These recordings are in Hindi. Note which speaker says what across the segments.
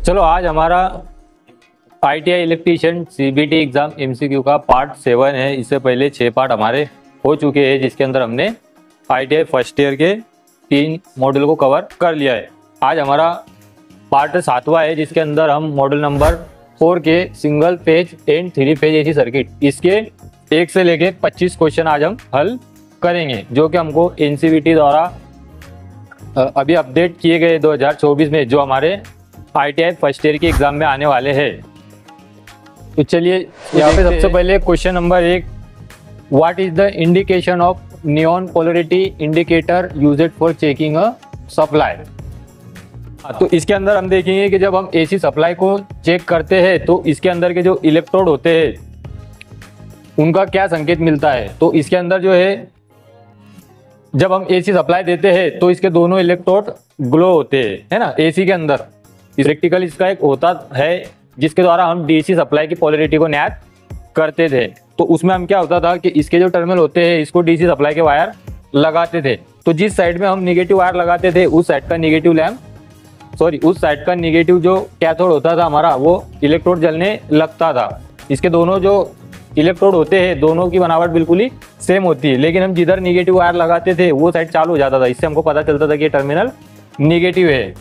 Speaker 1: चलो आज हमारा ITI electrician CBT exam MCQ का पार्ट 7 है। इससे पहले 6 पार्ट हमारे हो चुके हैं, जिसके अंदर हमने ITI फर्स्ट ईयर के 3 मॉड्यूल को कवर कर लिया है। आज हमारा पार्ट 7वां है, जिसके अंदर हम मॉड्यूल नंबर 4 के single phase and 3 phase AC circuit, इसके 1 से लेके 25 क्वेश्चन आज हम हल करेंगे, जो कि हमको NCVT द्वारा अभी अपडेट किए गए 2024 में, जो हमारे ITI फर्स्ट ईयर के एग्जाम में आने वाले हैं। तो चलिए यहाँ पे सबसे पहले question number 1, what is the indication of neon polarity indicator used for checking a supply. तो इसके अंदर हम देखेंगे कि जब हम AC सप्लाई को चेक करते हैं तो इसके अंदर के जो इलेक्ट्रोड होते हैं उनका क्या संकेत मिलता है। तो इसके अंदर जो है, जब हम AC सप्लाई देते हैं तो इसके दोनों इलेक्ट्रोड ग्लो होते हैं, है ना। AC के अंदर प्रैक्टिकल इसका एक होता है जिसके द्वारा हम DC सप्लाई की पोलरिटी को ज्ञात करते थे। तो उसमें हम क्या होता था कि इसके जो टर्मिनल होते हैं इसको DC सप्लाई के वायर लगाते थे। तो जिस साइड में हम निगेटिव वायर लगाते थे उस साइड का निगेटिव जो कैथोड होता था हमारा, वो इलेक्ट्रोड जलने लगता था। इसके दोनों जो इलेक्ट्रोड होते हैं दोनों की बनावट बिल्कुल ही सेम होती है, लेकिन हम जिधर निगेटिव वायर लगाते थे वो साइड चालू हो जाता था। इससे हमको पता चलता था कि ये टर्मिनल निगेटिव है।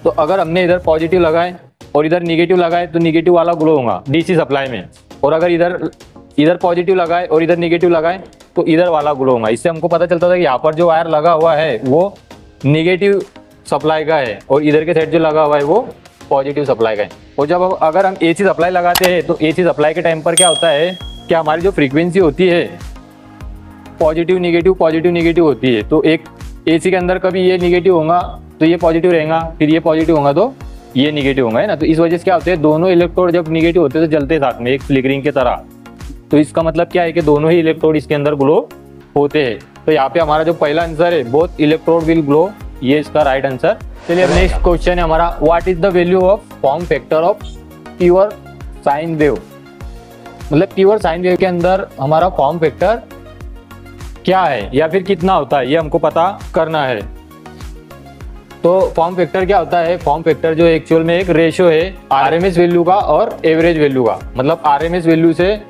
Speaker 1: तो अगर हमने इधर पॉजिटिव लगाए और इधर निगेटिव लगाए तो निगेटिव वाला ग्लो होगा DC सप्लाई में, और अगर इधर पॉजिटिव लगाए और इधर निगेटिव लगाए तो इधर वाला ग्लो होगा। इससे हमको पता चलता था कि यहाँ पर जो वायर लगा हुआ है वो निगेटिव सप्लाई का है और इधर के साइड जो लगा हुआ है वो पॉजिटिव सप्लाई का है। और जब अगर हम AC सप्लाई लगाते हैं तो AC सप्लाई के टाइम पर क्या होता है कि हमारी जो फ्रीक्वेंसी होती है पॉजिटिव निगेटिव होती है। तो एक AC के अंदर कभी ये निगेटिव होगा तो ये पॉजिटिव रहेगा, फिर ये पॉजिटिव होगा तो ये निगेटिव होगा, है ना। तो इस वजह से क्या होते हैं, दोनों इलेक्ट्रोड जब निगेटिव होते हैं तो जलते साथ में एक फ्लिकरिंग की तरह। तो इसका मतलब क्या है कि दोनों ही इलेक्ट्रोड इसके अंदर ग्लो होते हैं। तो यहाँ पे हमारा जो पहला आंसर है बोथ इलेक्ट्रोड विल ग्लो, ये इसका राइट आंसर। चलिए अब नेक्स्ट क्वेश्चन है हमारा, what is the value of form factor of pure sine wave. मतलब प्योर साइन वेव के अंदर हमारा फॉर्म फैक्टर क्या है या फिर कितना होता है, ये हमको पता करना है। तो फॉर्म फैक्टर क्या होता है, फॉर्म फैक्टर जो एक्चुअल में एक रेशियो है RMS वैल्यू का और एवरेज वैल्यू का। मतलब RMS वैल्यू से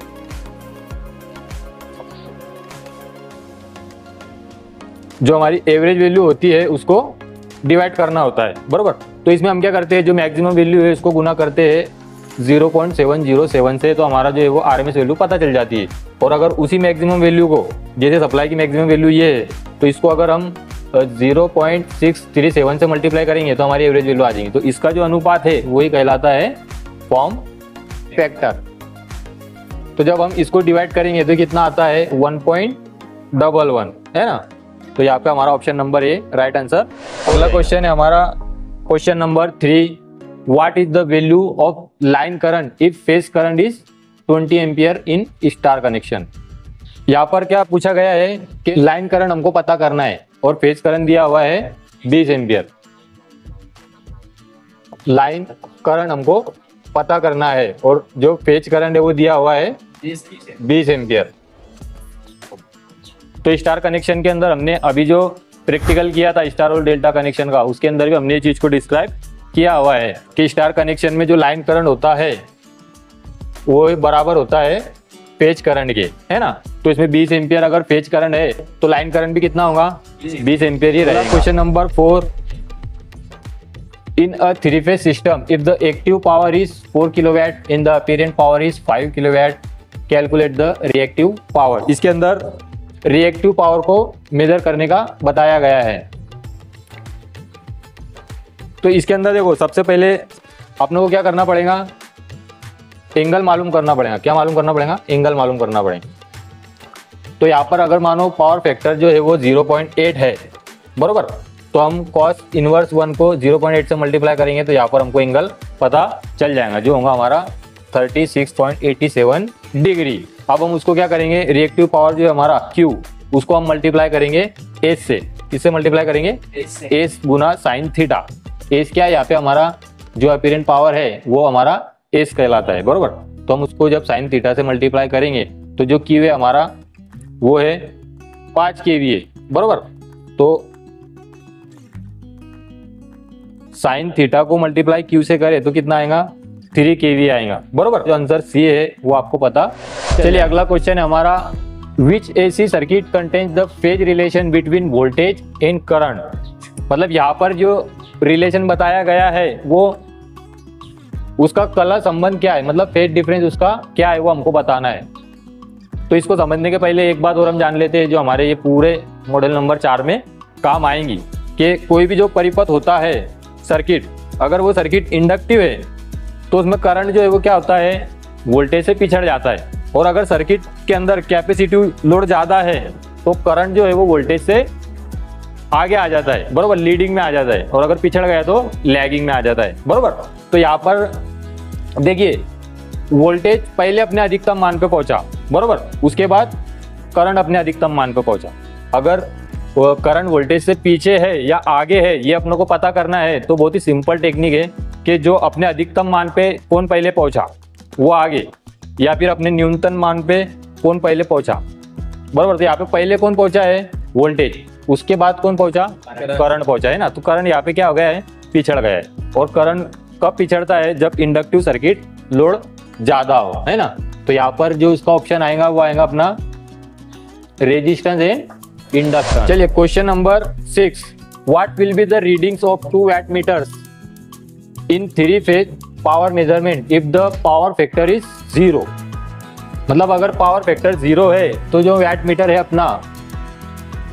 Speaker 1: जो हमारी एवरेज वैल्यू होती है उसको डिवाइड करना होता है, बरोबर। तो इसमें हम क्या करते हैं, जो मैक्सिमम वैल्यू है उसको गुना करते हैं 0.707 से, तो हमारा जो है वो RMS वैल्यू पता चल जाती है। और अगर उसी मैक्सिमम वैल्यू को, जैसे सप्लाई की मैक्सिमम वैल्यू ये है, तो इसको अगर हम 0.637 से मल्टीप्लाई करेंगे तो हमारी एवरेज वैल्यू आ जाएगी। तो इसका जो अनुपात है वही कहलाता है फॉर्म फैक्टर। तो जब हम इसको डिवाइड करेंगे तो कितना आता है 1.11, है ना। तो यहाँ पे हमारा option number A right answer. अगला क्वेश्चन है हमारा question number 3, what is the value of line current if phase current is 20 ampere in star connection. यहाँ पर क्या पूछा गया है कि लाइन करंट हमको पता करना है और फेज करंट दिया हुआ है 20 एम्पियर। लाइन करंट हमको पता करना है और जो फेज करंट है वो दिया हुआ है 20 एम्पियर। तो स्टार कनेक्शन के अंदर हमने अभी जो प्रैक्टिकल किया था स्टार और डेल्टा कनेक्शन का, उसके अंदर भी हमने ये चीज को डिस्क्राइब किया हुआ है कि स्टार कनेक्शन में जो लाइन करंट होता है वो बराबर होता है फेज करंट के, है ना। तो इसमें 20 एम्पियर अगर फेज करंट है तो लाइन करंट भी कितना होगा 20 एम्पियर ही रहेगा। Question number 4, in a 3 phase system if the active power is 4 kilowatt in the apparent power is 5 kilowatt, calculate the reactive power. इसके अंदर रिएक्टिव पावर को मेजर करने का बताया गया है। तो इसके अंदर देखो, सबसे पहले अपने को क्या करना पड़ेगा, एंगल मालूम करना पड़ेगा। क्या मालूम करना पड़ेगा, एंगल मालूम करना पड़ेगा। तो यहाँ पर अगर मानो पावर फैक्टर जो है वो 0.8 है, बरोबर, तो हम cos इनवर्स 1 को 0.8 से मल्टीप्लाई करेंगे तो यहाँ पर हमको एंगल पता चल जाएगा, जो होगा हमारा 36.87 डिग्री। अब हम उसको क्या करेंगे, रिएक्टिव पावर जो है हमारा Q, उसको हम मल्टीप्लाई करेंगे S से। किससे मल्टीप्लाई करेंगे, S गुना साइन थीटा। S क्या है, यहाँ पे हमारा जो अपीरेंट पावर है वो हमारा S कहलाता है, बरोबर। तो हम उसको जब साइन थीटा से मल्टीप्लाई करेंगे तो जो Q है हमारा वो है 5 kVA, बरोबर। तो साइन थीटा को मल्टीप्लाई क्यू से करे तो कितना आएगा 3 kV आएगा, बरोबर। जो आंसर सी है वो आपको पता। चलिए अगला क्वेश्चन है हमारा, विच AC circuit contains the phase relation between voltage and current. मतलब यहाँ पर जो रिलेशन बताया गया है वो उसका कला संबंध क्या है, मतलब फेज डिफरेंस उसका क्या है वो हमको बताना है। तो इसको समझने के पहले एक बात और हम जान लेते हैं जो हमारे ये पूरे मॉडल नंबर 4 में काम आएंगी, कि कोई भी जो परिपथ होता है सर्किट, अगर वो सर्किट इंडक्टिव है तो उसमें करंट जो है वो क्या होता है, वोल्टेज से पिछड़ जाता है। और अगर सर्किट के अंदर कैपेसिटिव लोड ज़्यादा है तो करंट जो है वो वोल्टेज से आगे आ जाता है, बरोबर, लीडिंग में आ जाता है। और अगर पिछड़ गया तो लैगिंग में आ जाता है, बरोबर। तो यहाँ पर देखिए वोल्टेज पहले अपने अधिकतम मान पे पहुंचा, बरोबर, उसके बाद करंट अपने अधिकतम मान पे पहुंचा। अगर करंट वोल्टेज से पीछे है या आगे है ये अपनों को पता करना है तो बहुत ही सिंपल टेक्निक है कि जो अपने अधिकतम मान पे कौन पहले पहुंचा वो आगे, या फिर अपने न्यूनतम मान पे कौन पहले पहुंचा, बरोबर। तो यहाँ पे पहले कौन पहुंचा है, वोल्टेज, उसके बाद कौन पहुंचा, करंट पहुंचा है ना। तो करंट यहाँ पे क्या हो गया है, पिछड़ गया है। और करंट कब पिछड़ता है, जब इंडक्टिव सर्किट लोड ज्यादा हो, है ना। तो यहाँ पर जो इसका ऑप्शन आएगा वो आएगा अपना रेजिस्टेंस एंड इंडक्टेंस। चलिए question number 6, what will be the readings of 2 watt meters in 3 phase power measurement if the power factor is 0। मतलब अगर पावर फैक्टर 0 है तो जो वैट मीटर है अपना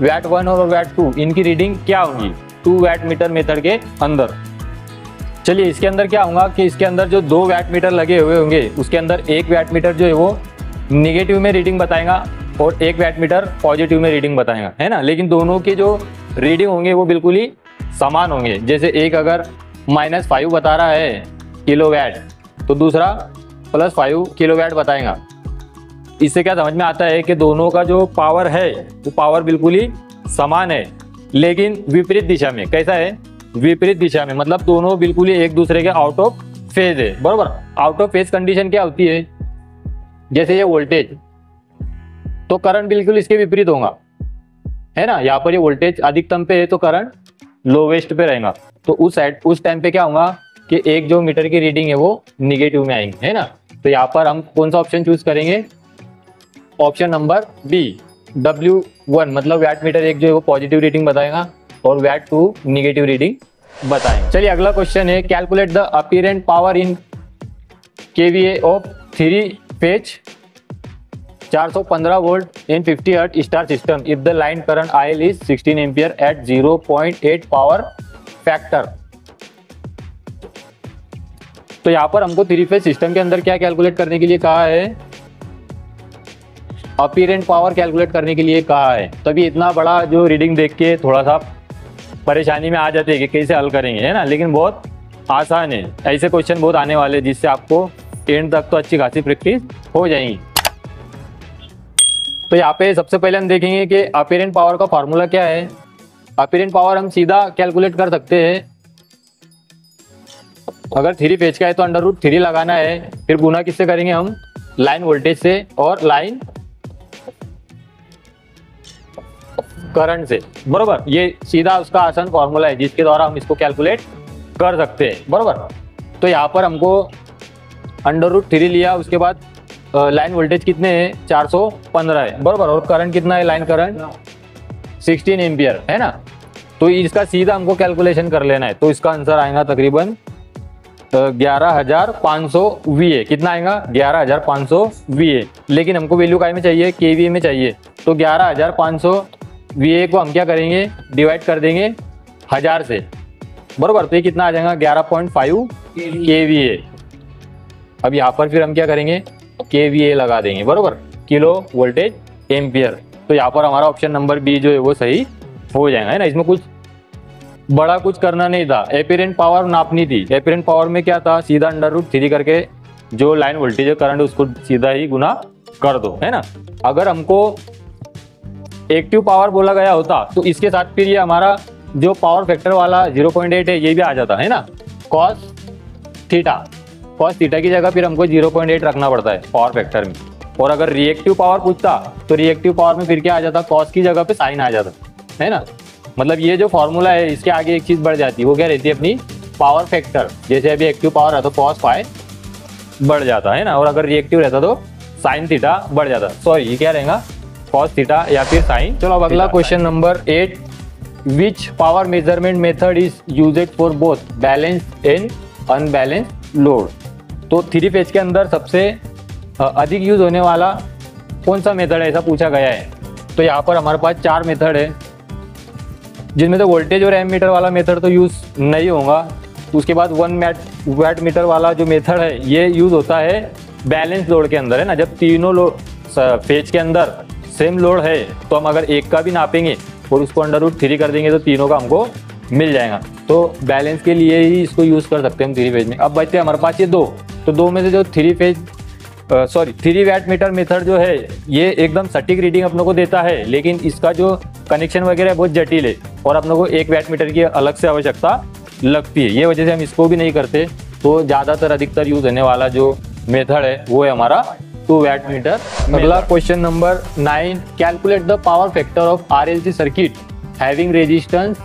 Speaker 1: वैट 1 और वैट 2 इनकी रीडिंग क्या होगी 2 वाट मीटर मेथड के अंदर। चलिए इसके अंदर क्या होगा कि इसके अंदर जो 2 वाट मीटर लगे हुए होंगे उसके अंदर एक वाट मीटर जो है वो निगेटिव में रीडिंग बताएगा और एक वाट मीटर पॉजिटिव में रीडिंग बताएगा, है ना। लेकिन दोनों के जो रीडिंग होंगे वो बिल्कुल ही समान होंगे। जैसे एक अगर -5 बता रहा है किलोवाट तो दूसरा +5 किलोवाट बताएगा। इससे क्या समझ में आता है कि दोनों का जो पावर है वो पावर बिल्कुल ही समान है, लेकिन विपरीत दिशा में। कैसा है, विपरीत दिशा में, मतलब दोनों बिल्कुल ही एक दूसरे के आउट ऑफ फेज है, बरोबर। आउट ऑफ फेज कंडीशन क्या होती है, जैसे ये वोल्टेज तो करंट बिल्कुल इसके विपरीत होगा, है ना। यहाँ पर ये वोल्टेज अधिकतम पे है तो करंट लोवेस्ट पे रहेगा। तो उस टाइम पे क्या होगा कि एक जो मीटर की रीडिंग है वो निगेटिव में आएंगे, है ना। तो यहाँ पर हम कौन सा ऑप्शन चूज करेंगे, ऑप्शन नंबर बी W1, मतलब वैट मीटर एक जो है वो पॉजिटिव रीडिंग बताएगा और वैट 2 निगेटिव रीडिंग बताएंगे। चलिए अगला क्वेश्चन है, calculate the apparent power in KVA of 3 phase 415 volt in 50 hertz star system if the line current IL is 16 ampere at 0.8 power factor. तो यहाँ पर हमको 3 फेज सिस्टम के अंदर क्या कैलकुलेट करने के लिए कहा है, अपीरेंट पावर कैलकुलेट करने के लिए कहा है। तभी इतना बड़ा जो रीडिंग देख के थोड़ा सा परेशानी में आ जाते हैं कि कैसे हल करेंगे, है ना। लेकिन बहुत आसान है, ऐसे क्वेश्चन बहुत आने वाले जिससे आपको एंड तक तो अच्छी खासी प्रैक्टिस हो जाएगी। तो यहाँ पे सबसे पहले हम देखेंगे कि अपीरेंट पावर का फॉर्मूला क्या है। अपीरेंट पावर हम सीधा कैलकुलेट कर सकते हैं, अगर 3 फेज का है तो √3 लगाना है, फिर गुना किससे करेंगे हम, लाइन वोल्टेज से और लाइन करंट से, बरोबर। ये सीधा उसका आसान फॉर्मूला है जिसके द्वारा हम इसको कैलकुलेट कर सकते हैं, बरोबर। तो यहाँ पर हमको √3 लिया, उसके बाद लाइन वोल्टेज कितने हैं 415 है, बरोबर। और करंट कितना है, लाइन करंट 16 एम्पियर, है ना। तो इसका सीधा हमको कैलकुलेशन कर लेना है। तो इसका आंसर आएगा तकरीबन 11,500 VA। कितना आएगा, 11,500 VA। लेकिन हमको वैल्यू काय में चाहिए, KVA में चाहिए। तो 11,500 VA को हम क्या करेंगे, डिवाइड कर देंगे 1000 से, बरोबर। तो ये कितना आ जाएगा 11.5 KVA। अब यहाँ पर फिर हम क्या करेंगे, KVA लगा देंगे, बरोबर, किलो वोल्टेज एम्पियर। तो यहाँ पर हमारा ऑप्शन नंबर बी जो है वो सही हो जाएगा, है ना। इसमें कुछ बड़ा कुछ करना नहीं था, अपीरेंट पावर नापनी थी। अपीरेंट पावर में क्या था, सीधा √3 करके जो लाइन वोल्टेज है करंट उसको सीधा ही गुना कर दो, है ना। अगर हमको एक्टिव पावर बोला गया होता तो इसके साथ फिर ये हमारा जो पावर फैक्टर वाला 0.8 है ये भी आ जाता, है ना। कॉस थीटा की जगह फिर हमको 0.8 रखना पड़ता है पावर फैक्टर में। और अगर रिएक्टिव पावर पूछता तो रिएक्टिव पावर में फिर क्या आ जाता, कॉस की जगह पे साइन आ जाता, है ना। मतलब ये जो फॉर्मूला है इसके आगे एक चीज बढ़ जाती है, वो क्या रहती है, अपनी पावर फैक्टर, जैसे अभी एक्टिव पावर है तो cos फाई बढ़ जाता है ना, और अगर रिएक्टिव रहता तो साइन थीटा बढ़ जाता। सॉरी, ये क्या रहेगा, cos थीटा या फिर साइन। चलो अब अगला question number 8, which power measurement method is used for both balanced and unbalanced load. तो 3 फेज के अंदर सबसे अधिक यूज होने वाला कौन सा मेथड है, ऐसा पूछा गया है। तो यहाँ पर हमारे पास 4 मेथड है, जिनमें से वोल्टेज और एमीटर वाला मेथड तो यूज नहीं होगा। तो उसके बाद 1 वैट मीटर वाला जो मेथड है ये यूज होता है बैलेंस लोड के अंदर, है ना। जब तीनों लोड फेज के अंदर सेम लोड है तो हम अगर एक का भी नापेंगे और उसको √3 कर देंगे तो तीनों का हमको मिल जाएगा। तो बैलेंस के लिए ही इसको यूज कर सकते हैं हम 3 फेज में। अब बचते हैं हमारे पास ये 2, तो 2 में से जो 3 वैट मीटर मेथड जो है ये एकदम सटीक रीडिंग अपनों को देता है, लेकिन इसका जो कनेक्शन वगैरह बहुत जटिल है और अपनों को 1 वैट मीटर की अलग से आवश्यकता लगती है। ये वजह से हम इसको भी नहीं करते। तो ज़्यादातर अधिकतर यूज होने वाला जो मेथड है वो है हमारा 2 वैट मीटर। अगला question number 9, calculate the power factor of RLC circuit having resistance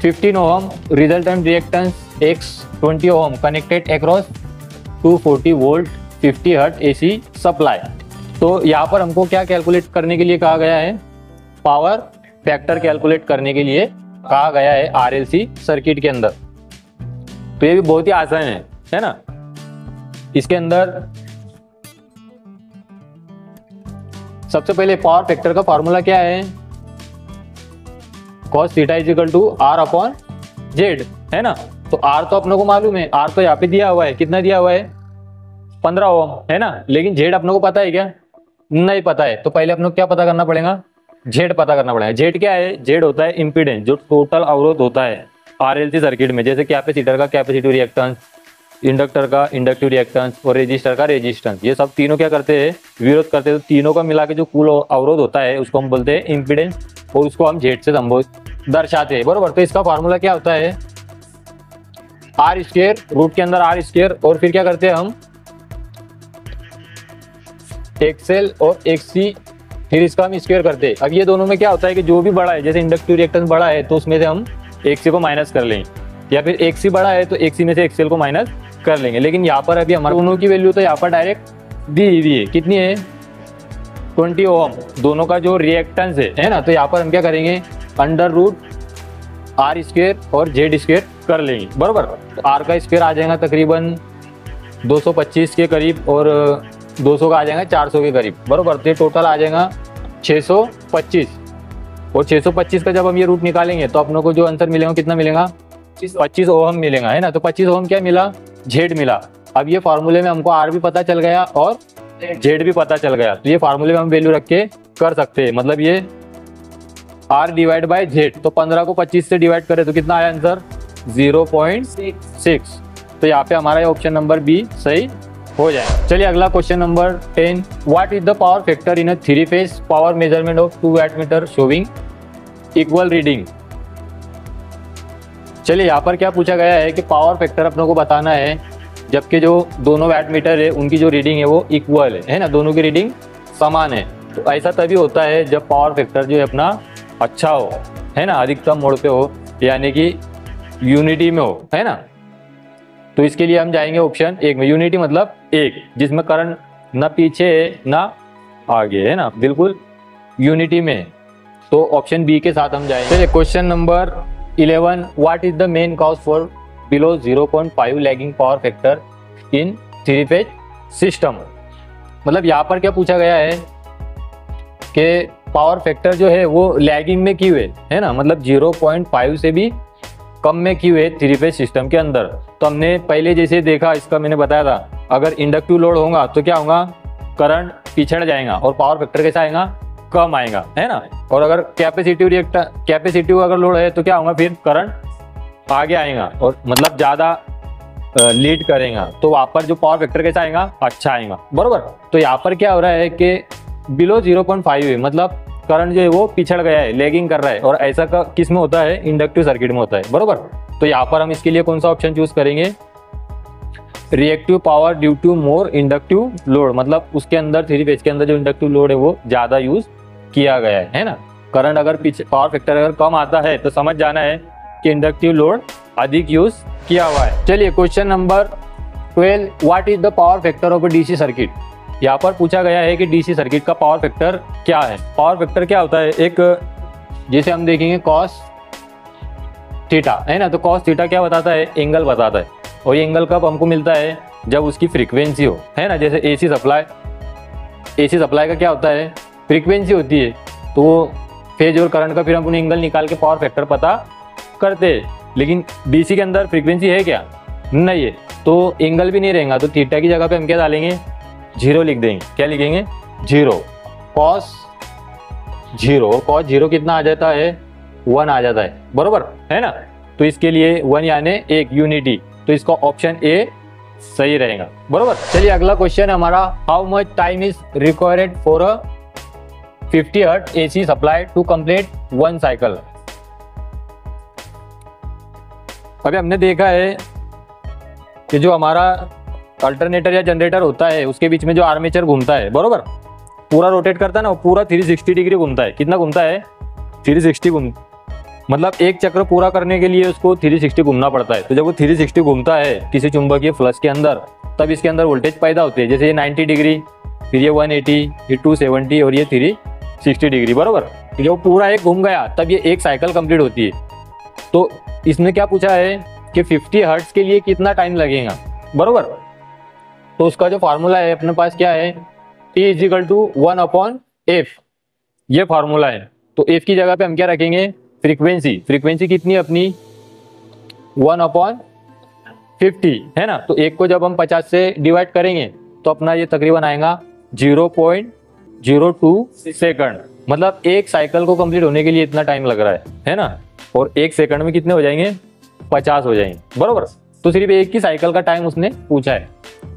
Speaker 1: 15 ohm, resultant reactance X 20 ohm, connected across 240 volt 50 hertz AC supply. तो यहाँ पर हमको क्या कैलकुलेट करने के लिए कहा गया है, पावर फैक्टर कैलकुलेट करने के लिए कहा गया है RLC सर्किट के अंदर। तो ये भी बहुत ही आसान है ना। इसके अंदर सबसे पहले पावर फैक्टर का फॉर्मूला क्या है, cos theta is equal to R/Z, है ना। तो R तो अपनों को मालूम है, R तो यहाँ पे दिया हुआ है, कितना दिया हुआ है 15 ओम, है ना। लेकिन Z अपनों को पता है क्या, नहीं पता है। तो पहले अपनों को क्या पता करना पड़ेगा, Z पता करना पड़ेगा। Z क्या है, Z होता है इम्पीडेंस, जो टोटल अवरोध होता है RLC सर्किट में। जैसे कैपेसिटर का कैपेसिटिव रिएक्टेंस, इंडक्टर का इंडक्टिव रिएक्टेंस और रेजिस्टर का रेजिस्टेंस, ये सब तीनों क्या करते हैं, विरोध करते हैं। तो तीनों का मिला के जो कुल अवरोध होता है उसको हम बोलते हैं इम्पीडेंस, और उसको हम Z से दर्शाते हैं, बरोबर। तो इसका फार्मूला क्या होता है, R², रूट के अंदर R², और फिर क्या करते हैं हम XL और XC, फिर इसका हम स्क्वायर करते हैं। अब ये दोनों में क्या होता है कि जो भी बड़ा है, जैसे इंडक्टिव रिएक्टेंस बड़ा है तो उसमें से हम XC को माइनस कर लेंगे, या फिर XC बड़ा है तो XC में से XL को माइनस कर लेंगे। लेकिन यहाँ पर अभी हमारे दोनों की वैल्यू तो यहाँ पर डायरेक्ट दी हुई है, कितनी है 20 ओम, दोनों का जो रिएक्टेंस है ना। तो यहाँ पर हम क्या करेंगे, √R² और Z² कर लेंगे, बरोबर। तो R का स्क्वायर आ जाएगा तकरीबन 225 के करीब, और 200 का आ जाएगा 400 के करीब, बरोबर। तो टोटल आ जाएगा 625, और 625 का जब हम ये रूट निकालेंगे तो अपनों को जो आंसर मिलेगा कितना मिलेगा, 25 ओम मिलेगा, है ना। तो 25 ओम क्या मिला, Z मिला। अब ये फार्मूले में हमको R भी पता चल गया और Z भी पता चल गया, तो ये फार्मूले में हम वैल्यू रख के कर सकते हैं। मतलब ये R/Z, तो 15 को 25 से डिवाइड करें तो कितना आया आंसर, 0.6। तो यहाँ पे हमारा ये ऑप्शन नंबर बी सही हो जाए। चलिए अगला question number 10, what is the power factor in a 3 phase power measurement of 2 watt metre showing equal reading. चलिए यहाँ पर क्या पूछा गया है कि पावर फैक्टर अपनों को बताना है जबकि जो दोनों वैट मीटर है उनकी जो रीडिंग है वो इक्वल है ना, दोनों की रीडिंग समान है। तो ऐसा तभी होता है जब पावर फैक्टर जो है अपना अच्छा हो, है ना, अधिकतम मोड पे हो, यानी कि यूनिटी में हो, है ना। तो इसके लिए हम जाएंगे ऑप्शन 1 में, यूनिटी मतलब 1, जिसमें करंट ना पीछे है ना आगे, है ना, बिल्कुल यूनिटी में। तो ऑप्शन बी के साथ हम जाएंगे। चलिए question number 11, what is the main cause for below 0.5 lagging power factor in 3 phase system. मतलब यहाँ पर क्या पूछा गया है कि पावर फैक्टर जो है वो लैगिंग में क्यों है ना, मतलब 0.5 से भी कम में क्यों है 3 फेज सिस्टम के अंदर। तो हमने पहले जैसे देखा, इसका मैंने बताया था, अगर इंडक्टिव लोड होगा तो क्या होगा, करंट पिछड़ जाएगा और पावर फैक्टर कैसा आएगा, कम आएगा, है ना। और अगर कैपेसिटिव अगर लोड है तो क्या होगा, फिर करंट आगे आएगा और मतलब ज़्यादा लीड करेगा, तो वहाँ पर जो पावर फैक्टर कैसा आएगा, अच्छा आएगा, बरोबर। तो यहाँ पर क्या हो रहा है कि बिलो 0.5 है, मतलब करंट जो है वो पिछड़ गया है, लैगिंग कर रहा है, और ऐसा किस में होता है, इंडक्टिव सर्किट में होता है, बरोबर। तो यहाँ पर हम इसके लिए कौन सा ऑप्शन चूज करेंगे, reactive power due to more inductive load, मतलब उसके अंदर 3 फेज के अंदर जो इंडक्टिव लोड है वो ज़्यादा यूज किया गया है ना। करंट अगर पीछे, पावर फैक्टर अगर कम आता है तो समझ जाना है कि इंडक्टिव लोड अधिक यूज किया हुआ है। चलिए question number 12, what is the power factor of A DC circuit. यहाँ पर पूछा गया है कि डीसी सर्किट का पावर फैक्टर क्या है। पावर फैक्टर क्या होता है, एक जैसे हम देखेंगे कॉस थीटा है ना, तो कॉस थीटा क्या बताता है, एंगल बताता है। और ये एंगल कब हमको मिलता है, जब उसकी फ्रीक्वेंसी हो, है ना। जैसे एसी सप्लाई का क्या होता है, फ्रीक्वेंसी होती है, तो वो फेज और करंट का फिर हम उन्हें एंगल निकाल के पावर फैक्टर पता करते हैं। लेकिन डीसी के अंदर फ्रीक्वेंसी है क्या, नहीं है, तो एंगल भी नहीं रहेगा। तो थीटा की जगह पे हम क्या डालेंगे, 0 लिख देंगे। क्या लिखेंगे, 0। कॉस 0 कितना आ जाता है, 1 आ जाता है, बरोबर है ना। तो इसके लिए 1 यानी 1 यूनिटी, तो इसका ऑप्शन ए सही रहेगा, बरोबर। चलिए अगला क्वेश्चन हमारा, how much time is required for a 50 hertz AC supply to complete 1 cycle. अभी हमने देखा है कि जो हमारा अल्टरनेटर या जनरेटर होता है उसके बीच में जो आर्मेचर घूमता है, बरोबर, पूरा रोटेट करता है ना, वो पूरा 360 डिग्री घूमता है। कितना घूमता है, 360 मतलब एक चक्र पूरा करने के लिए उसको 360 घूमना पड़ता है। तो जब वो 360 घूमता है किसी चुंबकीय फ्लक्स के अंदर, तब इसके अंदर वोल्टेज पैदा होते हैं। जैसे ये 90 डिग्री, फिर ये 180, ये 270 और ये 360 डिग्री, बरोबर। तो जब पूरा एक घूम गया तब ये एक साइकिल कंप्लीट होती है। तो इसने क्या पूछा है कि 50 हर्ट्ज के लिए कितना टाइम लगेगा, बरोबर। तो उसका जो फार्मूला है अपने पास क्या है, T = 1/F, ये फार्मूला है। तो F की जगह पे हम क्या रखेंगे, फ्रीक्वेंसी कितनी है अपनी, 1/50 है ना। तो एक को जब हम 50 से डिवाइड करेंगे तो अपना ये तकरीबन आएगा 0.02 सेकंड। मतलब एक साइकिल को कंप्लीट होने के लिए इतना टाइम लग रहा है ना। और एक सेकंड में कितने हो जाएंगे, 50 हो जाएंगे, बरोबर। तो सिर्फ एक की साइकिल का टाइम उसने पूछा है,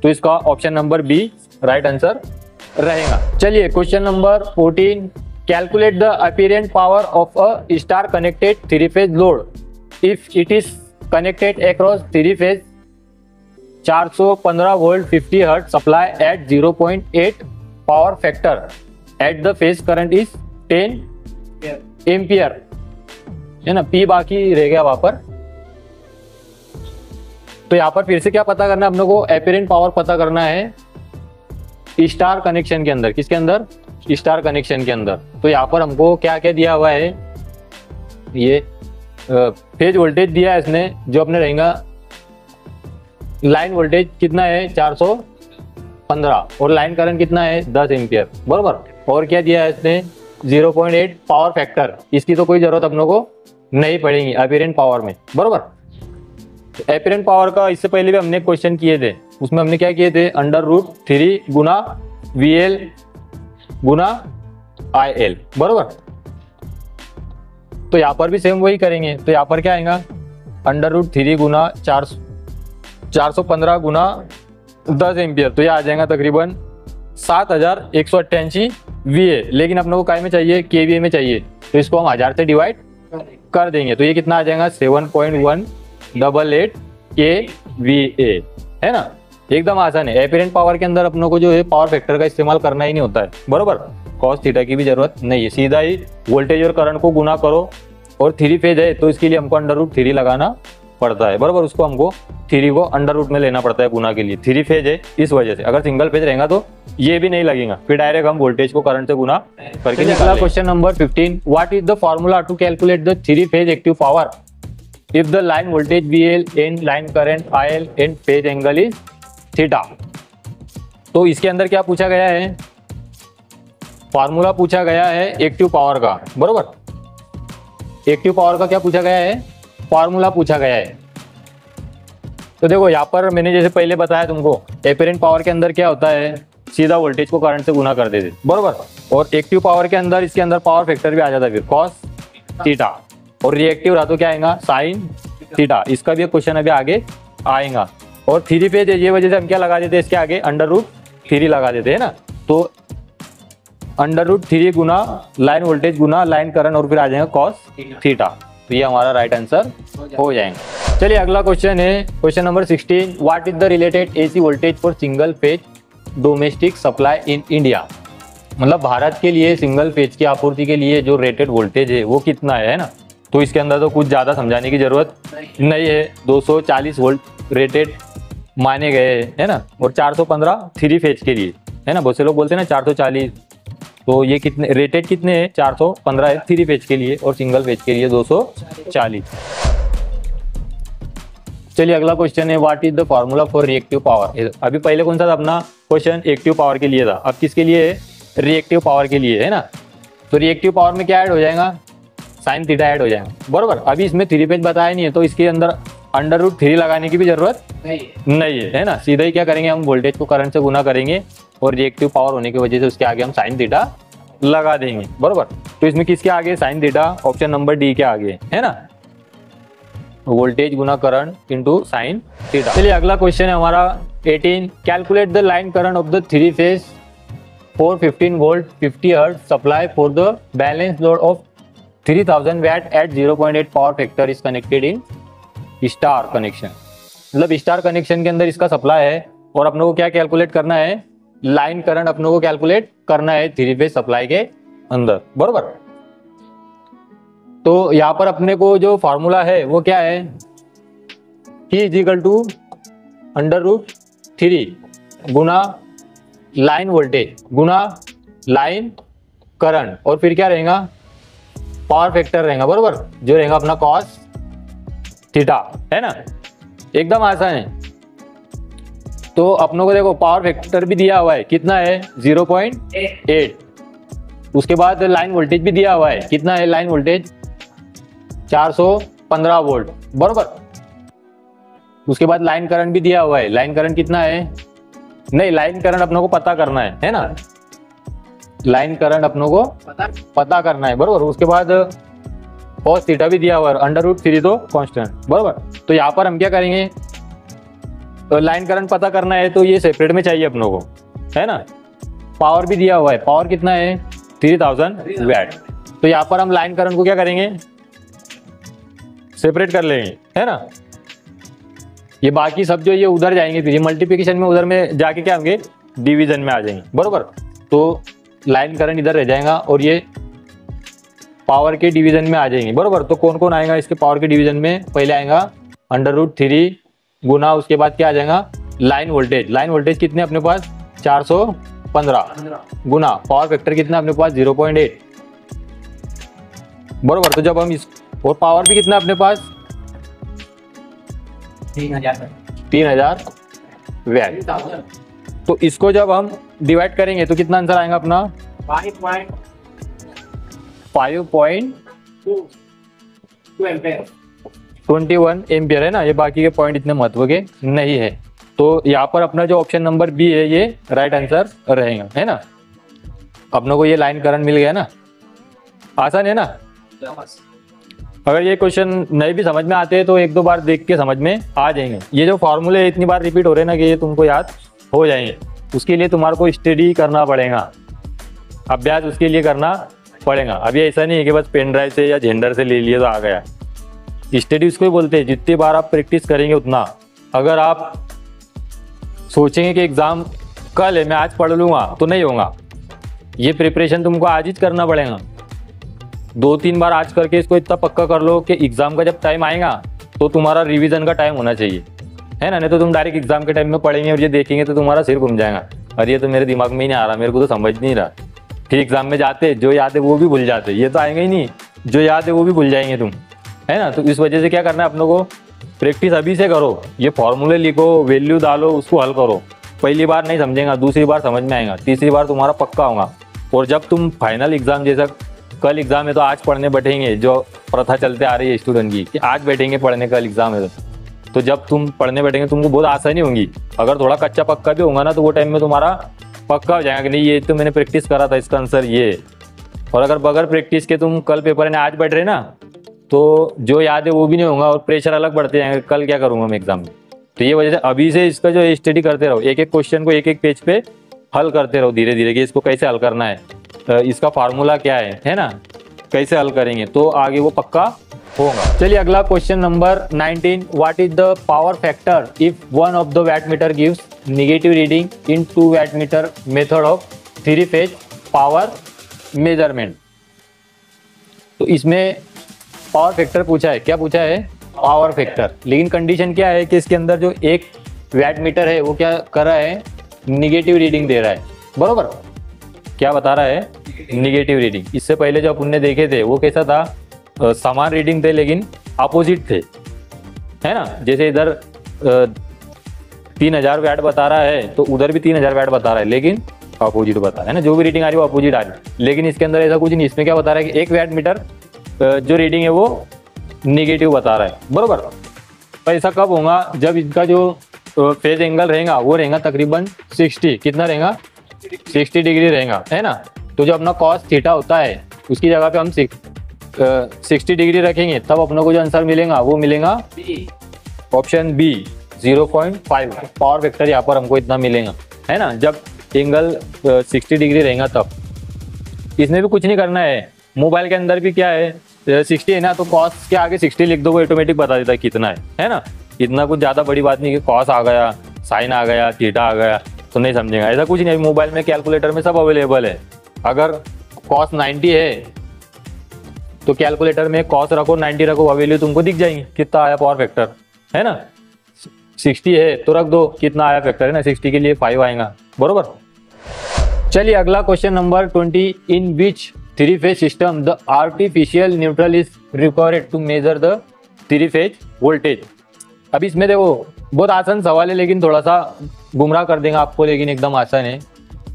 Speaker 1: तो इसका option number B right answer रहेगा। चलिए question number 14, calculate the apparent power of a star connected 3 phase load if it is connected across 3 phase 415 volt 50 hertz supply at 0.8 power factor at the phase current is 10 ampere, है ना। पी बाकी रह गया वहां पर। तो यहाँ पर फिर से क्या पता करना है, हम लोग को अपीरेंट पावर पता करना है स्टार कनेक्शन के अंदर। किसके अंदर, स्टार कनेक्शन के अंदर। तो यहाँ पर हमको क्या क्या दिया हुआ है, ये फेज वोल्टेज दिया है इसने, जो अपने रहेगा लाइन वोल्टेज कितना है 415 और लाइन करंट कितना है 10 एम्पियर, बरोबर। और क्या दिया है इसने 0.8 पावर फैक्टर। इसकी तो कोई जरूरत हम लोग को नहीं पड़ेगी अपीरेंट पावर में, बरोबर। अपीरेंट पावर का इससे पहले भी हमने क्वेश्चन किए थे, उसमें हमने क्या किए थे, √3 गुना VL गुना IL, बरोबर। तो यहाँ पर भी सेम वही करेंगे। तो यहाँ पर क्या आएगा, √3 गुना 415 गुना 10 एम्पियर, तो यह आ जाएगा तकरीबन 7188 VA। लेकिन अपने को काय में चाहिए, KVA में चाहिए, तो इसको हम 1000 से डिवाइड कर देंगे। तो ये कितना आ जाएगा 7.188 KVA, है ना। एकदम आसान है। अपीरेंट पावर के अंदर अपनों को जो है पावर फैक्टर का इस्तेमाल करना ही नहीं होता है, बरोबर। कॉस थीटा की भी जरूरत नहीं है, सीधा ही वोल्टेज और करंट को गुना करो। और 3 फेज है तो इसके लिए हमको √3 लगाना पड़ता है, बरोबर। उसको हमको 3 को अंडर में लेना पड़ता है गुना के लिए। 3 फेज है इस वजह से, अगर सिंगल फेज रहेगा तो ये भी नहीं लगेगा, फिर डायरेक्ट हम वोल्टेज को करंट से गुना करके निकालेंगे। Question number 15, what is the formula to calculate the 3 phase active power if the line voltage VL and line current IL and phase angle is theta. तो इसके अंदर क्या पूछा गया है, फार्मूला पूछा गया है एक्टिव पावर का, बरोबर। एक्टिव पावर का क्या पूछा गया है, फार्मूला पूछा गया है। तो देखो यहाँ पर मैंने जैसे पहले बताया तुमको, अपीरेंट पावर के अंदर क्या होता है, सीधा वोल्टेज को करंट से गुना कर देते, बरोबर। और एक्टिव पावर के अंदर इसके अंदर पावर फैक्टर भी आ जाता है, फिर कॉस थीटा। और रिएक्टिव रहा तो क्या आएगा, साइन थीटा। इसका भी क्वेश्चन अभी आगे आएगा। और 3 फेज है, ये वजह से हम क्या लगा देते हैं इसके आगे, √3 लगा देते हैं ना। तो √3 गुना लाइन वोल्टेज गुना लाइन करंट और फिर आ जाएगा कॉस थीटा। तो ये हमारा राइट आंसर हो जाएगा। चलिए अगला क्वेश्चन है question number 16, what is the related AC voltage for single phase domestic supply in India. मतलब भारत के लिए सिंगल फेज की आपूर्ति के लिए जो रेटेड वोल्टेज है वो कितना है ना। तो इसके अंदर तो कुछ ज़्यादा समझाने की ज़रूरत नहीं है। 240 वोल्ट रेटेड माने गए है ना, और 415 थ्री फेज के लिए है ना। बहुत से लोग बोलते हैं ना 440, तो ये कितने रेटेड कितने हैं, 415 है थ्री फेज के लिए, और सिंगल फेज के लिए 240। चलिए अगला क्वेश्चन है, what is the formula for reactive power. अभी पहले कौन सा था अपना क्वेश्चन, एक्टिव पावर के लिए था, अब किसके लिए है, रिएक्टिव पावर के लिए है ना। तो रिएक्टिव पावर में क्या ऐड हो जाएगा, साइन थीटा ऐड हो जाएगा, बरोबर। अभी इसमें थ्री फेज बताया नहीं है, तो इसके अंदर √3 लगाने की भी जरूरत नहीं है ना। सीधा ही क्या करेंगे, हम वोल्टेज को करंट से गुना करेंगे, और रिएक्टिव पावर होने की वजह से उसके आगे हम साइन थीटा लगा देंगे, बरोबर। तो इसमें किसके आगे, sine theta, option number D के आगे है ना, वोल्टेज गुना करंट इंटू साइन थीटा। चलिए अगला क्वेश्चन है हमारा 18, calculate the line current of the three phase 415 volt 50 hertz supply for the balance load of 3000 watt at 0.8 power factor is connected in star connection. मतलब स्टार कनेक्शन के अंदर इसका सप्लाई है, और अपनों को क्या कैलकुलेट करना है, लाइन करंट अपनों को कैलकुलेट करना है थ्री फेज सप्लाई के अंदर, बरोबर। तो यहाँ पर अपने को जो फॉर्मूला है वो क्या है, P = √3 गुना लाइन वोल्टेज गुना लाइन करंट, और फिर क्या रहेगा, पावर फैक्टर रहेगा, बरोबर, जो रहेगा अपना कॉस थीटा, है ना। एकदम आसान है। तो अपनों को देखो पावर फैक्टर भी दिया हुआ है, कितना है 0.8, उसके बाद लाइन वोल्टेज भी दिया हुआ है, कितना है लाइन वोल्टेज 415 वोल्ट, बरोबर। उसके बाद लाइन करंट भी दिया हुआ है, लाइन करंट कितना है, नहीं लाइन करंट अपनों को पता करना है ना, लाइन करंट अपनों को पता करना है, बरोबर। उसके बाद कॉस थीटा भी दिया हुआ है, √3 तो कांस्टेंट, बरोबर। तो यहाँ पर हम क्या करेंगे, तो लाइन करंट पता करना है, तो ये सेपरेट में चाहिए अपनों को, है ना। पावर भी दिया हुआ है, पावर कितना है 3000 वैट। तो यहाँ पर हम लाइन करंट को क्या करेंगे, सेपरेट कर लेंगे, है ना। ये बाकी सब जो ये उधर जाएंगे, फिर ये मल्टीप्लिकेशन में उधर में जाके क्या होंगे, डिवीजन में आ जाएंगे, बरोबर। तो लाइन करंट इधर रह जाएगा, और ये पावर के डिवीजन में आ जाएंगे, बरोबर। तो कौन कौन आएगा इसके पावर के डिवीजन में, पहले आएगा √3 गुना, उसके बाद क्या आ जाएगा, लाइन वोल्टेज। लाइन वोल्टेज कितने अपने पास 415 गुना पावर फैक्टर कितना अपने पास 0.8, बरोबर। तो जब हम इस, और पावर भी कितना अपने पास 3000 वैट। तो इसको जब हम डिवाइड करेंगे तो कितना आंसर आएगा अपना 5.21 एम्पियर, है ना। ये बाकी के पॉइंट इतने महत्व के नहीं है। तो यहाँ पर अपना जो ऑप्शन नंबर बी है ये राइट आंसर रहेगा, है ना। अपनों को ये लाइन करंट मिल गया ना, आसान है ना। अगर ये क्वेश्चन नहीं भी समझ में आते हैं तो एक दो बार देख के समझ में आ जाएंगे। ये जो फॉर्मूले इतनी बार रिपीट हो रहे हैं ना कि ये तुमको याद हो जाएंगे। उसके लिए तुम्हारे को स्टडी करना पड़ेगा, अभ्यास उसके लिए करना पड़ेगा। अभी ऐसा नहीं है कि बस पेन ड्राइव से या जेंडर से ले लिए तो आ गया। स्टडी उसको ही बोलते हैं, जितनी बार आप प्रैक्टिस करेंगे उतना। अगर आप सोचेंगे कि एग्ज़ाम कल है मैं आज पढ़ लूँगा तो नहीं होगा। ये प्रिपरेशन तुमको आज ही करना पड़ेगा। 2-3 बार आज करके इसको इतना पक्का कर लो कि एग्ज़ाम का जब टाइम आएगा तो तुम्हारा रिवीजन का टाइम होना चाहिए, है ना। नहीं तो तुम डायरेक्ट एग्जाम के टाइम में पढ़ेंगे और ये देखेंगे तो तुम्हारा सिर घूम जाएगा। अरे ये तो मेरे दिमाग में ही नहीं आ रहा, मेरे को तो समझ नहीं रहा। फिर एग्जाम में जाते जो याद है वो भी भूल जाते, ये तो आएंगे ही नहीं, जो याद है वो भी भूल जाएंगे तुम, है ना। तो इस वजह से क्या करना है अपनों को, प्रैक्टिस अभी से करो। ये फॉर्मूले लिखो, वैल्यू डालो, उसको हल करो। पहली बार नहीं समझेगा, दूसरी बार समझ में आएगा, तीसरी बार तुम्हारा पक्का होगा। और जब तुम फाइनल एग्जाम, जैसा कल एग्जाम है तो आज पढ़ने बैठेंगे, जो प्रथा चलते आ रही है स्टूडेंट की कि आज बैठेंगे पढ़ने, कल एग्जाम है तो जब तुम पढ़ने बैठेंगे तुमको बहुत आसानी होगी। अगर थोड़ा कच्चा पक्का भी होगा ना तो वो टाइम में तुम्हारा पक्का हो जाएगा कि नहीं ये तो मैंने प्रैक्टिस करा था, इसका आंसर ये। और अगर बगैर प्रैक्टिस के तुम कल पेपर है आज बैठ रहे ना तो जो याद है वो भी नहीं होगा और प्रेशर अलग बढ़ते जाएंगे, कल क्या करूँगा मैं एग्जाम में। तो ये वजह से अभी से इसका जो स्टडी करते रहो, एक एक क्वेश्चन को एक एक पेज पे हल करते रहो धीरे धीरे कि इसको कैसे हल करना है, इसका फार्मूला क्या है ना, कैसे हल करेंगे तो आगे वो पक्का होगा। चलिए अगला question number 19, what is the power factor if one of the wattmeter gives negative reading in 2 wattmeter method of 3 phase power measurement. तो इसमें पावर फैक्टर पूछा है। क्या पूछा है? Power factor. लेकिन कंडीशन क्या है कि इसके अंदर जो एक वैट मीटर है वो क्या कर रहा है? निगेटिव रीडिंग दे रहा है। बरोबर, क्या बता रहा है? Negative reading. इससे पहले जो अपन ने देखे थे वो कैसा था? समान रीडिंग थे लेकिन अपोजिट थे, है ना। जैसे इधर 3000 वैट बता रहा है तो उधर भी 3000 वैट बता रहा है, लेकिन अपोजिट बता रहा है ना। जो भी रीडिंग आ रही है वो अपोजिट आ रही है। लेकिन इसके अंदर ऐसा कुछ नहीं। इसमें क्या बता रहा है कि एक वैट मीटर जो रीडिंग है वो निगेटिव बता रहा है। बरोबर। तो ऐसा कब होगा? जब इसका जो फेज एंगल रहेगा वो रहेगा तकरीबन 60, कितना रहेगा? 60 डिग्री रहेगा, है ना। तो जो अपना कॉस थीटा होता है उसकी जगह पे हम 60 डिग्री रखेंगे, तब अपनों को जो आंसर मिलेगा वो मिलेगा ऑप्शन बी 0.5। पावर फैक्टर यहाँ पर हमको इतना मिलेगा, है ना। जब एंगल 60 डिग्री रहेगा तब। इसमें भी कुछ नहीं करना है। मोबाइल के अंदर भी क्या है, 60 है ना, तो कॉस के आगे 60 लिख दो, वो ऑटोमेटिक बता देता है कितना है ना। इतना कुछ ज़्यादा बड़ी बात नहीं कि कॉस आ गया, साइन आ गया, थीटा आ गया तो नहीं समझेगा, ऐसा कुछ नहीं। मोबाइल में कैलकुलेटर में सब अवेलेबल है। अगर कॉस 90 है तो कैलकुलेटर में कॉस रखो, 90 रखो, वैल्यू तुमको दिख जाएंगी कितना आया पावर फैक्टर, है ना। 60 है तो रख दो कितना आया फैक्टर, है ना। 60 के लिए 5 आएगा। बरोबर। चलिए अगला question number 20। In which three phase system the artificial neutral is required to measure the three phase voltage. अब इसमें देखो बहुत आसान सवाल है लेकिन थोड़ा सा गुमराह कर देगा आपको, लेकिन एकदम आसान है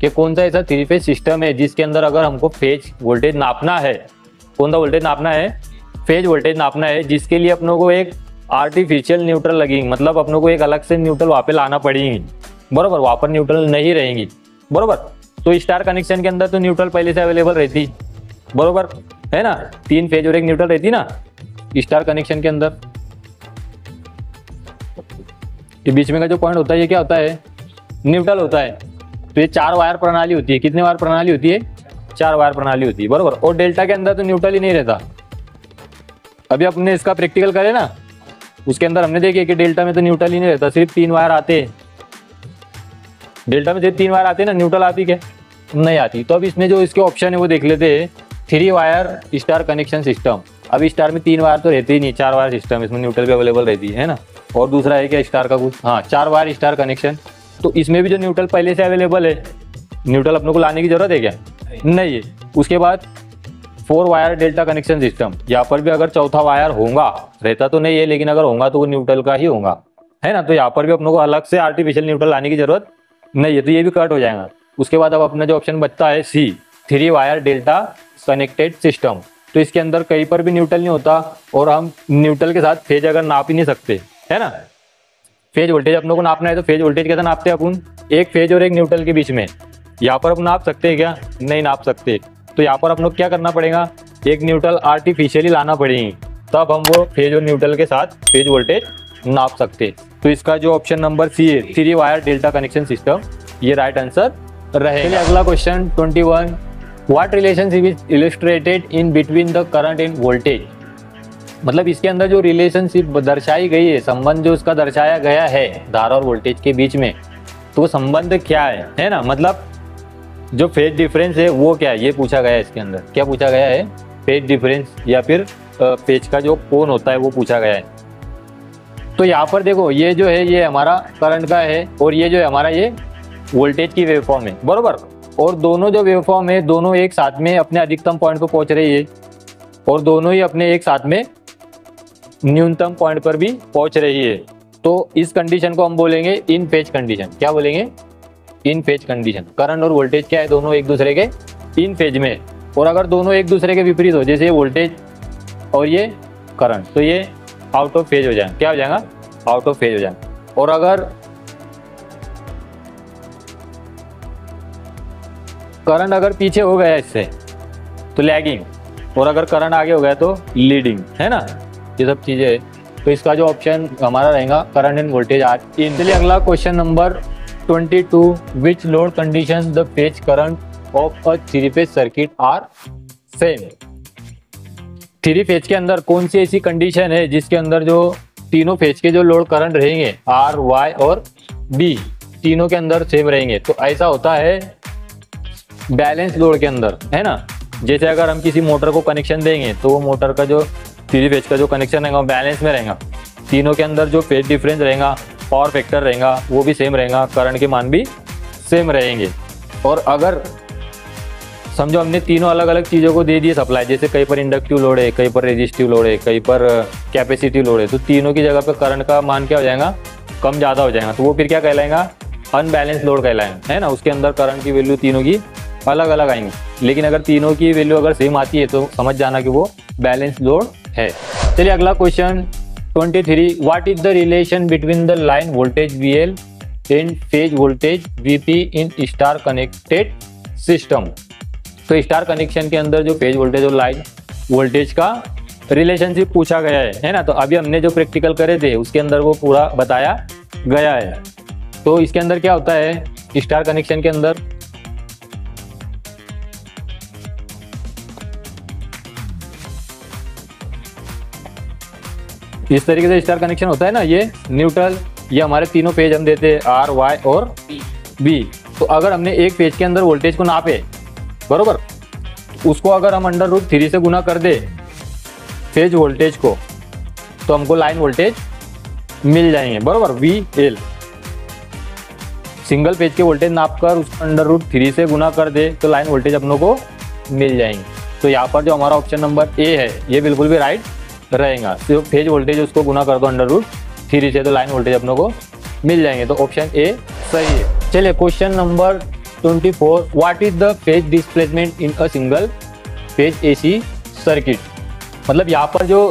Speaker 1: कि कौन सा ऐसा थ्री फेज सिस्टम है जिसके अंदर अगर हमको फेज वोल्टेज नापना है, कौन सा वोल्टेज नापना है? फेज वोल्टेज नापना है, जिसके लिए अपनों को एक आर्टिफिशियल न्यूट्रल लगेगी, मतलब अपनों को एक अलग से न्यूट्रल वहाँ पे लाना पड़ेगी। बरोबर, वहाँ पर न्यूट्रल नहीं रहेंगी। बरोबर। तो स्टार कनेक्शन के अंदर तो न्यूट्रल पहले से अवेलेबल रहती, बरोबर, है ना। 3 फेज और एक न्यूट्रल रहती ना स्टार कनेक्शन के अंदर। ये बीच में का जो पॉइंट होता है ये क्या होता है? न्यूट्रल होता है। तो ये 4 वायर प्रणाली होती है। कितने वायर प्रणाली होती है? 4 वायर प्रणाली होती है। बरोबर। और डेल्टा के अंदर तो न्यूट्रल ही नहीं रहता। अभी अपने इसका प्रैक्टिकल करे ना, उसके अंदर हमने देखे कि डेल्टा में तो न्यूट्रल ही नहीं रहता, सिर्फ 3 वायर आते हैं। डेल्टा में सिर्फ 3 वायर आते हैं ना, न्यूट्रल आती क्या? नहीं आती। तो अब इसमें जो इसके ऑप्शन है वो देख लेते हैं। 3 वायर स्टार कनेक्शन सिस्टम। अभी स्टार में 3 वायर तो रहते ही नहीं, 4 वायर सिस्टम, इसमें न्यूट्रल भी अवेलेबल रहती है ना। और दूसरा है क्या स्टार का कुछ, हाँ 4 वायर स्टार कनेक्शन। तो इसमें भी जो न्यूट्रल पहले से अवेलेबल है, न्यूट्रल अपने को लाने की जरूरत है क्या? नहीं है। उसके बाद 4 वायर डेल्टा कनेक्शन सिस्टम। यहाँ पर भी अगर चौथा वायर होगा, रहता तो नहीं है लेकिन अगर होगा तो वो न्यूट्रल का ही होगा, है ना। तो यहाँ पर भी अपने को अलग से आर्टिफिशियल न्यूट्रल लाने की जरूरत नहीं है, तो ये भी कट हो जाएगा। उसके बाद अब अपना जो ऑप्शन बचता है सी 3 वायर डेल्टा कनेक्टेड सिस्टम। तो इसके अंदर कहीं पर भी न्यूट्रल नहीं होता और हम न्यूट्रल के साथ फेज अगर नाप ही नहीं सकते, है ना। फेज वोल्टेज अपनों को नापना है तो फेज वोल्टेज कैसे नापते हैं अपन? एक फेज और एक न्यूट्रल के बीच में। यहाँ पर अपन नाप सकते हैं क्या? नहीं नाप सकते। तो यहाँ पर अपनों को क्या करना पड़ेगा? एक न्यूट्रल आर्टिफिशियली लाना पड़ेगी, तब हम वो फेज और न्यूट्रल के साथ फेज वोल्टेज नाप सकते। तो इसका जो ऑप्शन नंबर सी है 3 वायर डेल्टा कनेक्शन सिस्टम, ये राइट आंसर रहेगा। अगला question 21। What relationship is illustrated in between the current and voltage. मतलब इसके अंदर जो रिलेशनशिप दर्शाई गई है, संबंध जो उसका दर्शाया गया है धारा और वोल्टेज के बीच में, तो वो संबंध क्या है ना। मतलब जो फेज डिफरेंस है वो क्या है ये पूछा गया है। इसके अंदर क्या पूछा गया है? फेज डिफरेंस या फिर फेज का जो कोण होता है वो पूछा गया है। तो यहाँ पर देखो ये जो है ये हमारा करंट का है और ये जो है हमारा ये वोल्टेज की वेवफॉर्म है। बरोबर। और दोनों जो वेवफॉर्म है दोनों एक साथ में अपने अधिकतम पॉइंट पर पहुंच रही है और दोनों ही अपने एक साथ में न्यूनतम पॉइंट पर भी पहुंच रही है। तो इस कंडीशन को हम बोलेंगे इन फेज कंडीशन। क्या बोलेंगे? इन फेज कंडीशन। करंट और वोल्टेज क्या है? दोनों एक दूसरे के इन फेज में। और अगर दोनों एक दूसरे के विपरीत हो, जैसे वोल्टेज और ये करंट, तो ये आउट ऑफ फेज हो जाएगा। क्या हो जाएगा? आउट ऑफ फेज हो जाएगा। और अगर करंट अगर पीछे हो गया इससे तो लैगिंग, और अगर करंट आगे हो गया तो लीडिंग, है ना। ये सब चीजें है। तो इसका जो ऑप्शन हमारा रहेगा current and voltage are in. चलिए अगला question number 22। Which load condition the phase current of a 3 phase circuit are same. 3 phase के अंदर कौन सी ऐसी कंडीशन है जिसके अंदर जो तीनों फेज के जो लोड करंट रहेंगे आर, वाई और बी, तीनों के अंदर सेम रहेंगे। तो ऐसा होता है बैलेंस लोड के अंदर, है ना। जैसे अगर हम किसी मोटर को कनेक्शन देंगे तो वो मोटर का जो थ्री फेज का जो कनेक्शन रहेगा वो बैलेंस में रहेगा, तीनों के अंदर जो फेज डिफरेंस रहेगा, पावर फैक्टर रहेगा वो भी सेम रहेगा, करंट के मान भी सेम रहेंगे। और अगर समझो हमने तीनों अलग अलग चीज़ों को दे दिए सप्लाई, जैसे कहीं पर इंडक्टिव लोड है, कहीं पर रेजिस्टिव लोड है, कहीं पर कैपेसिटिव लोड है, तो तीनों की जगह पर करंट का मान क्या हो जाएगा, कम ज़्यादा हो जाएगा, तो वो फिर क्या कहलाएगा, अनबैलेंस लोड कहलाएगा, है ना। उसके अंदर करंट की वैल्यू तीनों की अलग अलग आएंगी, लेकिन अगर तीनों की वैल्यू अगर सेम आती है तो समझ जाना कि वो बैलेंस लोड है। चलिए अगला question 23, what is the relation between the line voltage VL and phase voltage VP in star connected system. तो स्टार कनेक्शन के अंदर जो फेज वोल्टेज और लाइन वोल्टेज का रिलेशनशिप पूछा गया है ना। तो अभी हमने जो प्रैक्टिकल करे थे उसके अंदर वो पूरा बताया गया है। तो इसके अंदर क्या होता है, स्टार कनेक्शन के अंदर इस तरीके से स्टार कनेक्शन होता है ना, ये न्यूट्रल, ये हमारे तीनों पेज हम देते हैं R, Y और B। तो अगर हमने एक पेज के अंदर वोल्टेज को नापे बरोबर, उसको अगर हम √3 से गुना कर दे फेज वोल्टेज को, तो हमको लाइन वोल्टेज मिल जाएंगे बरोबर, VL। सिंगल पेज के वोल्टेज नापकर उसको √3 से गुना कर दे तो लाइन वोल्टेज अपनों को मिल जाएंगे। तो यहाँ पर जो हमारा ऑप्शन नंबर A है ये बिल्कुल भी राइट रहेगा। तो फेज वोल्टेज उसको गुना कर दो √3 से तो लाइन वोल्टेज अपनों को मिल जाएंगे। तो ऑप्शन A सही है। चलिए question number 24, what is the phase displacement in a single phase AC circuit. मतलब यहाँ पर जो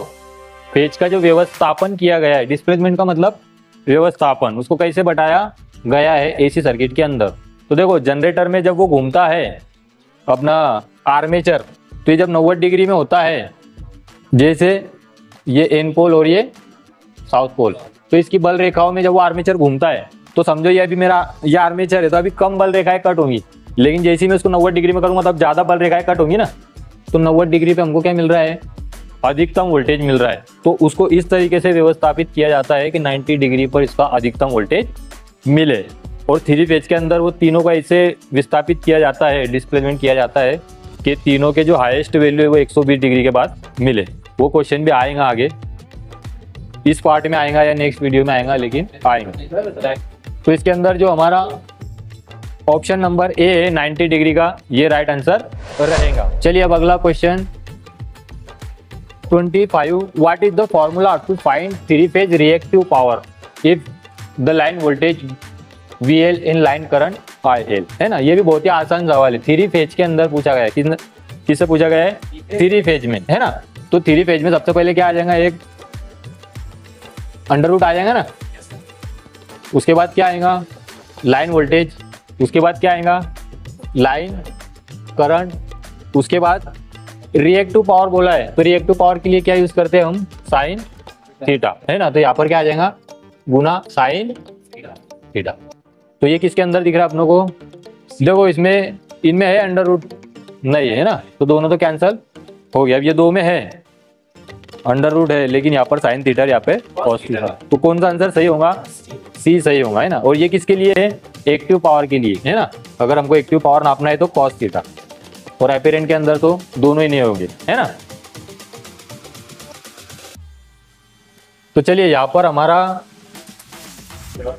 Speaker 1: फेज का जो व्यवस्थापन किया गया है, डिस्प्लेसमेंट का मतलब व्यवस्थापन, उसको कैसे बताया गया है AC सर्किट के अंदर। तो देखो जनरेटर में जब वो घूमता है अपना आर्मेचर, तो ये जब 90 डिग्री में होता है, जैसे ये N पोल और ये साउथ पोल, तो इसकी बल रेखाओं में जब वो आर्मेचर घूमता है तो समझो ये अभी मेरा ये आर्मेचर है, तो अभी कम बल रेखाएं कट होंगी, लेकिन जैसे ही मैं उसको 90 डिग्री में करूँगा तब ज़्यादा बल रेखाएं कट होंगी ना। तो 90 डिग्री पे हमको क्या मिल रहा है, अधिकतम वोल्टेज मिल रहा है। तो उसको इस तरीके से व्यवस्थापित किया जाता है कि 90 डिग्री पर इसका अधिकतम वोल्टेज मिले। और थ्री फेज के अंदर वो तीनों का ऐसे विस्थापित किया जाता है, डिस्प्लेसमेंट किया जाता है कि तीनों के जो हाईएस्ट वैल्यू है वो 120 डिग्री के बाद मिले। वो क्वेश्चन भी आएगा आगे, इस पार्ट में आएगा या नेक्स्ट वीडियो में आएगा, लेकिन आएगा। तो इसके अंदर जो हमारा ऑप्शन नंबर A है 90 डिग्री का, ये राइट आंसर रहेगा। चलिए अब अगला question 25, what is the formula to find three phase reactive power if the line voltage VL in line current IL, है ना। ये भी बहुत ही आसान सवाल है, थ्री फेज के अंदर पूछा गया है। किससे पूछा गया है, थ्री फेज में, है ना। तो थ्री फेज में सबसे पहले क्या आ जाएगा, एक अंडर रूट आ जाएगा ना, उसके बाद क्या आएगा, लाइन वोल्टेज, उसके बाद क्या आएगा, लाइन करंट, उसके बाद रिएक्टिव पावर बोला है, तो रिएक्टिव पावर के लिए क्या यूज करते हैं हम, साइन थीटा, है ना। तो यहाँ पर क्या आ जाएगा, गुना साइन थीटा। तो ये किसके अंदर दिख रहा है अपनों को, देखो इसमें, इनमें है अंडर रूट नहीं है ना, तो दोनों तो कैंसल हो गया। अब ये दो में है अंडर रूट है, लेकिन यहाँ पर साइन थीटा, यहाँ पे कॉस थीटा, तो कौन सा आंसर सही होगा, C सही होगा, है ना। और ये किसके लिए है, एक्टिव पावर के लिए, है ना। अगर हमको एक्टिव पावर नापना है तो कॉस थीटा, और एपेरेंट के अंदर तो दोनों ही नहीं होंगे, है ना। तो चलिए यहाँ पर हमारा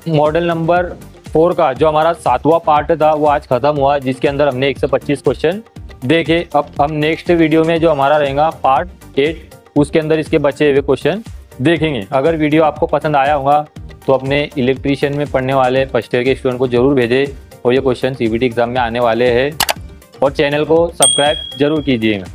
Speaker 1: मॉडल नंबर 4 का जो हमारा 7वां पार्ट था वो आज खत्म हुआ, जिसके अंदर हमने 125 क्वेश्चन देखे। अब हम नेक्स्ट वीडियो में जो हमारा रहेगा पार्ट 8, उसके अंदर इसके बचे हुए क्वेश्चन देखेंगे। अगर वीडियो आपको पसंद आया होगा तो अपने इलेक्ट्रीशियन में पढ़ने वाले फर्स्ट ईयर के स्टूडेंट को जरूर भेजें, और ये क्वेश्चन CBT एग्जाम में आने वाले हैं, और चैनल को सब्सक्राइब जरूर कीजिएगा।